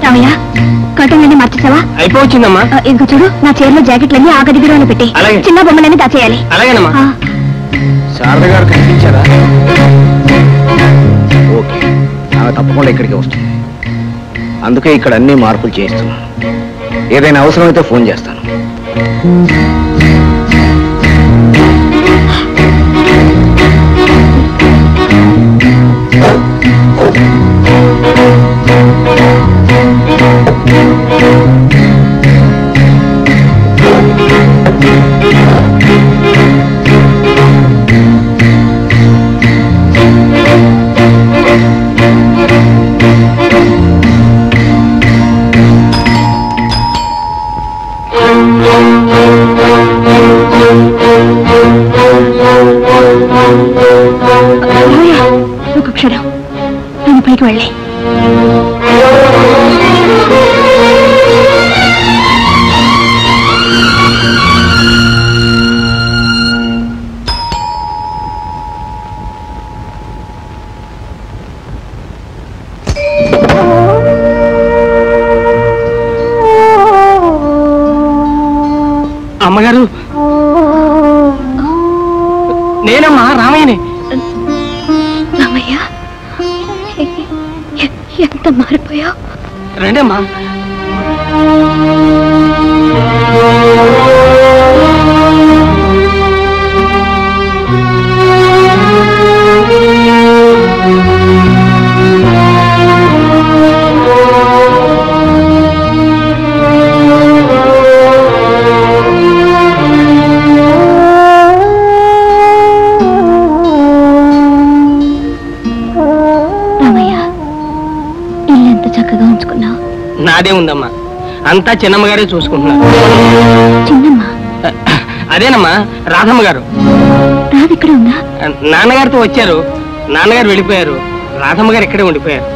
రామయ్య కట్టంలన్నీ మార్చేసావా? అయిపోవచ్చిందమ్మా. ఇంకో చూడు, నా చీరలో జాకెట్లన్నీ ఆ గది బీరువాలో పెట్టి చిన్న బొమ్మలన్నీ దాచేయాలి. అలాగేనమ్మా. శారద గారు కనిపించారా? ఓకే, ఆమె తప్పకుండా ఇక్కడికి వస్తుంది. అందుకే ఇక్కడ అన్ని మార్పులు చేస్తున్నాను. ఏదైనా అవసరమైతే ఫోన్ చేస్తాను. ఒక క్షణం, నేను పైకి వెళ్ళి అమ్మగారు, నేనమ్మా రామయ్యని. రామయ్య, ఎంత మారిపోయా. రండమ్మా. నాదే ఉందమ్మా, అంతా చిన్నమ్మగారే చూసుకుంటున్నారు. చిన్నమ్మ? అదేనమ్మా, రాధమ్మ గారు. రాధ ఇక్కడ ఉందా? నాన్నగారితో వచ్చారు, నాన్నగారు వెళ్ళిపోయారు, రాధమ్మ గారు ఇక్కడే ఉండిపోయారు.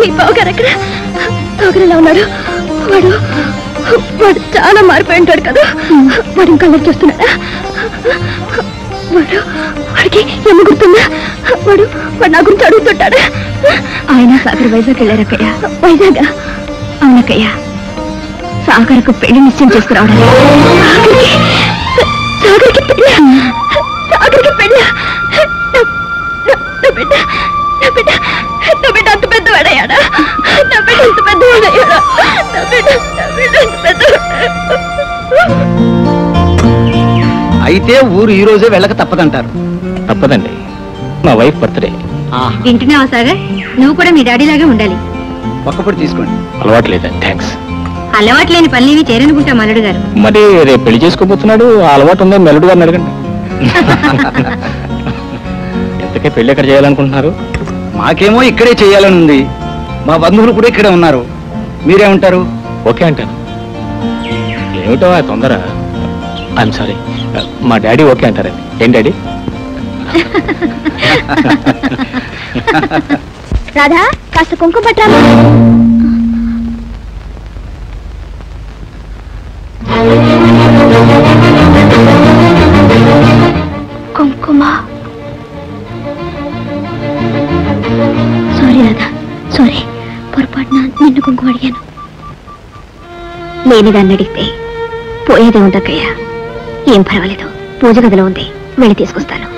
మీ బావగారు ఎక్కడ? బావగారు ఎలా ఉన్నాడు? వాడు వాడు చాలా మారిపోయి ఉంటాడు కదా. వాడు ఇంకా అల్లరి చేస్తున్నాడా? వాడికి ఏమి గుర్తుందా? వాడు నా గురించి అడుగుతుంటాడా? ఆయన సాగర్ వైజాగ్ వెళ్ళారక్కయ్య. వైజాగ్? అవునక్కయ్య, సాగర్కు పెళ్లి నిశ్చయం చేసుకురావడానికి. సాగర్కి పెళ్ళ? సాగర్కి పెళ్ళ? నా బిడ్డ అంత పెద్దవాడయ్యాడా? నా బిడ్డ అంత పెద్దవాడయ్యాడా? నా బిడ్డ అంత పెద్దవాడు. అయితే ఊరు ఈ రోజే వెళ్ళక తప్పదంటారు? తప్పదండి, మా వైఫ్ బర్త్డే. వింటున్నావా సాగర్? నువ్వు కూడా మీ డాడీ లాగే ఉండాలి. ఒక్కప్పుడు తీసుకోండి. అలవాటు లేదా? థ్యాంక్స్. అలవాటు లేని పనులేవి చేరనుకుంటా మల్లుడు గారు. మరి రేపు పెళ్లి చేసుకోబోతున్నాడు, ఆ అలవాటు ఉందని మెల్లుడు గారిని అడగండి. ఎంతకే పెళ్లి ఎక్కడ చేయాలనుకుంటున్నారు? మాకేమో ఇక్కడే చేయాలని ఉంది, మా బంధువులు కూడా ఇక్కడే ఉన్నారు. మీరేమంటారు? ఓకే అంటాను. ఏమిటో ఆ తొందర? ఐఎమ్ సారీ, మా డాడీ ఓకే అంటారండి. ఏం డాడీ? రాధా, కాస్త కుంకుమ పట్టాలి. కుంకుమ. Sorry Radha, sorry. పొరపాటున నిన్ను కుంకుమ అడిగాను. లేనిదాన్ని అడిగితే పోయేదే ఉండక్కయ్యా. ఏం పర్వాలేదు, పూజ గదిలో ఉంది, వెళ్ళి తీసుకొస్తాను.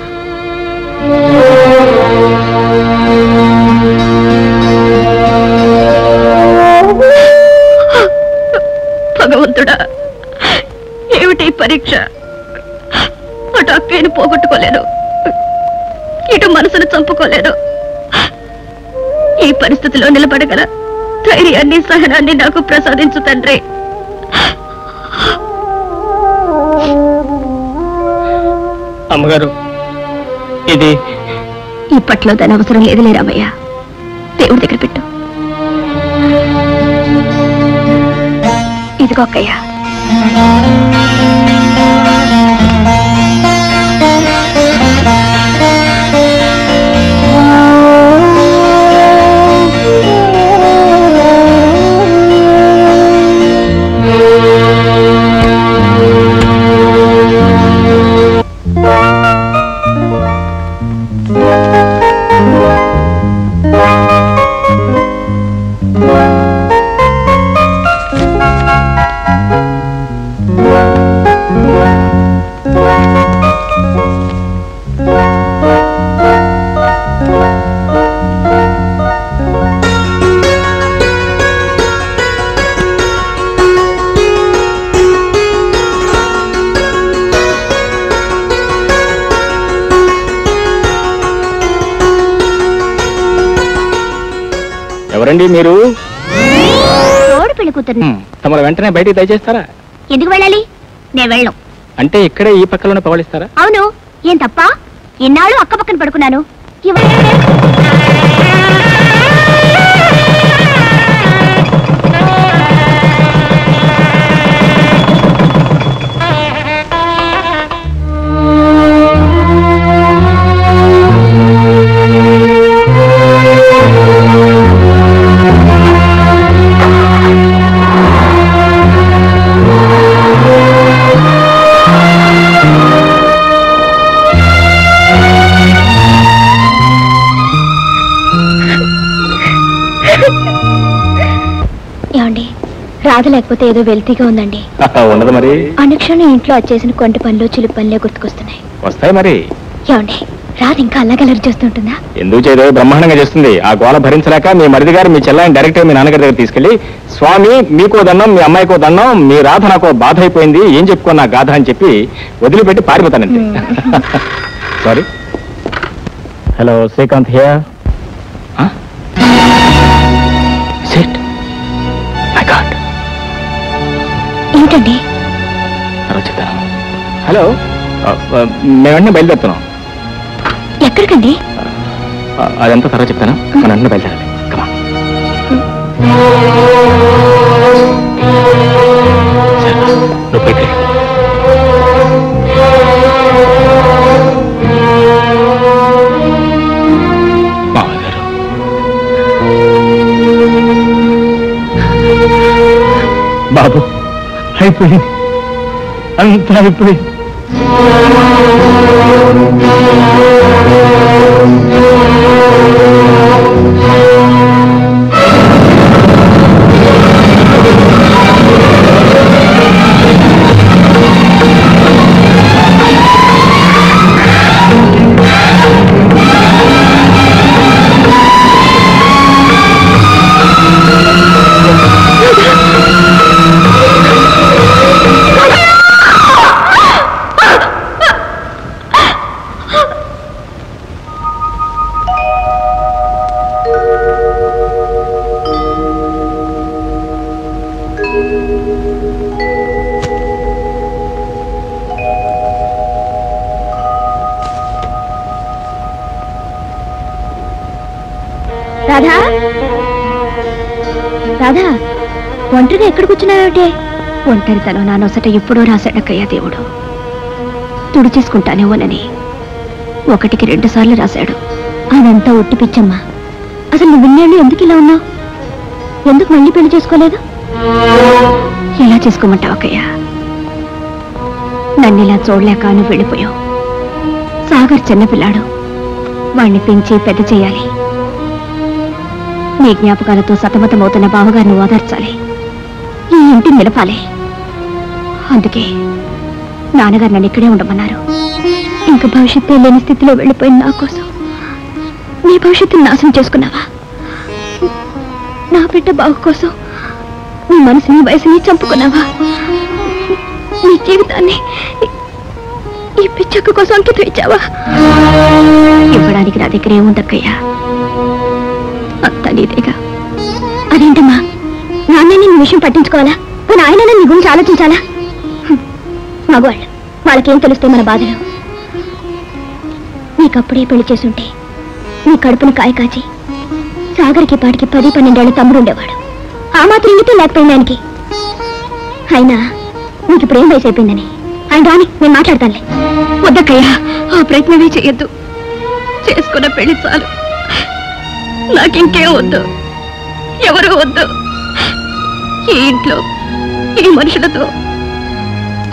భగవంతుడా, ఏమిటి పరీక్ష? అటు అక్కయ్యను పోగొట్టుకోలేను, ఇటు మనసును చంపుకోలేను. ఈ పరిస్థితిలో నిలబడగల ధైర్యాన్ని, సహనాన్ని నాకు ప్రసాదించు తండ్రి. అమ్మగారు, ఇది ఇప్పట్లో దాని అవసరం లేదులే రామయ్య. దేవుడి దగ్గర పెట్టు. ఇదిగో అక్కయ్య. ఎవరండి మీరు? తోడు పెళ్లి కూతురు. తమరు వెంటనే బయటికి దయచేస్తారా? ఎందుకు వెళ్ళాలి? నేను వెళ్ళను. అంటే ఇక్కడే ఈ పక్కలోనే పవళిస్తారా? అవును. ఏం తప్ప? ఇన్నాళ్ళు అక్క పక్కన పడుకున్నాను. రాధ లేకపోతే ఏదో వెల్తీగా ఉందండి. ఉండదు మరి. అనుక్షణం ఇంట్లో వచ్చేసిన కొంట పనులు చిలుపు పనులే గుర్తుకొస్తున్నాయి. వస్తాయి మరి. ఏమండి రాధ ఇంకా అల్లగలరి చేస్తుంటుందా? ఎందుకు చేయదు, బ్రహ్మాండంగా చేస్తుంది. ఆ గోళ భరించలేక మీ మరిది గారు మీ చెల్లాయిని డైరెక్ట్ గా మీ నాన్నగారి దగ్గర తీసుకెళ్లి, స్వామి మీకో దండం, మీ అమ్మాయికో దండం, మీ రాధ నాకు బాధ అయిపోయింది, ఏం చెప్పుకో నా గాథ అని చెప్పి వదిలిపెట్టి పారిపోతానంతే. సారీ. Hello Srikanth here. ఏంటండి? హలో, మేము వెంటనే బయలుదేరుతున్నాం. ఎక్కడికండి? అదంతా తర్వాత చెప్తాను. మనం వెంటనే బయలుదేరాలి. బాబు అయిపోయింది, అంతా అయిపోయింది. రాధా, రాధా, ఒంటరిగా ఎక్కడ కూర్చున్నావేమిటే? ఒంటరితనం నా నొసట ఎప్పుడో రాశాడక్కయ్యా దేవుడు. తుడిచేసుకుంటానేమోనని 1కి 2 సార్లు రాశాడు. అదంతా ఒట్టిపిచ్చమ్మా. అసలు నువ్వు విన్నాళ్ళు ఎందుకు ఇలా ఉన్నావు? ఎందుకు మళ్ళీ పెళ్లి చేసుకోలేదు? ఎలా చేసుకోమంటావు అక్కయ్యా? నన్ను ఇలా చూడలేక నువ్వు వెళ్ళిపోయావు. సాగర్ చిన్నపిల్లాడు, వాణ్ణి పెంచి పెద్ద చేయాలి. నీ జ్ఞాపకాలతో సతమతమవుతున్న బావగారిని ఓదార్చాలి, ఈ ఇంటిని నిలపాలి. అందుకే నాన్నగారు నన్ను ఇక్కడే ఉండమన్నారు. ఇంకా భవిష్యత్తు లేని స్థితిలో వెళ్ళిపోయిన నా కోసం నీ భవిష్యత్తుని నాశనం చేసుకున్నావా? నా బిడ్డ బావు కోసం నీ మనసుని వయసుని చంపుకున్నావా? నీ జీవితాన్ని ఈ పిచ్చక్క కోసం అంకితం ఇచ్చావా? ఇవ్వడానికి నా దగ్గర ఏముందక్కయ్యా? అంతా నీదేగా. అదేంటమ్మా, నాన్నే నీ విషయం పట్టించుకోవాలా? మన ఆయన నీ గురించి ఆలోచించాలా? మగవాళ్ళు, వాళ్ళకేం తెలుస్తే మన బాధలు. నీకప్పుడే పెళ్లి చేసుంటే నీ కడుపును కాయ కాచి సాగర్కి పాటికి 10-12 ఏళ్ల తమ్ముడు ఉండేవాడు. ఆ మాత్రం ఇంగితే లేకపోయింది ఆయనకి. అయినా నీకు ఇప్పుడు ఏం వయసు అయిపోయిందని ఆయన రాని నేను మాట్లాడతానులే. వద్దక్కయ్యా, ఆ ప్రయత్నమే చేయొద్దు. చేసుకున్న పెళ్లి చాలు, నాకింకేం వద్దు, ఎవరు వద్దు. ఈ ఇంట్లో ఈ మనుషులతో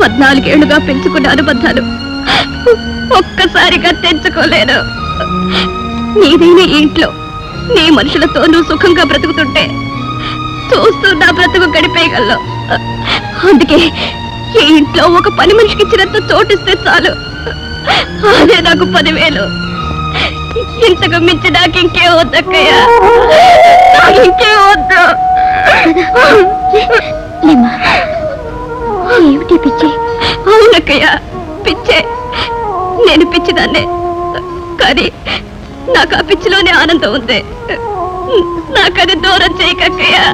14 ఏళ్లుగా పెంచుకున్న అనుబంధాలు ఒక్కసారిగా తెంచుకోలేను. నీదైన ఈ ఇంట్లో నీ మనుషులతో నువ్వు సుఖంగా బ్రతుకుతుంటే చూస్తూ నా బ్రతుకు గడిపేయగలను. అందుకే ఈ ఇంట్లో ఒక పని మనిషికి ఇచ్చినంత చోటిస్తే చాలు, అదే నాకు 10,000. ఇంతకు మించి నాకు ఇంకే వద్దక్కయ్యా, నాకు ఇంకే వద్దు. ఏమిటి పిచ్చి? అవునక్కయ్యా, పిచ్చే. నేను పిచ్చిదాన్నే, కానీ నాకు ఆ పిచ్చిలోనే ఆనందం ఉంది. నాకది దూరం చేయకక్కయ్యా,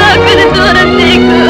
నాకది దూరం చేయకు.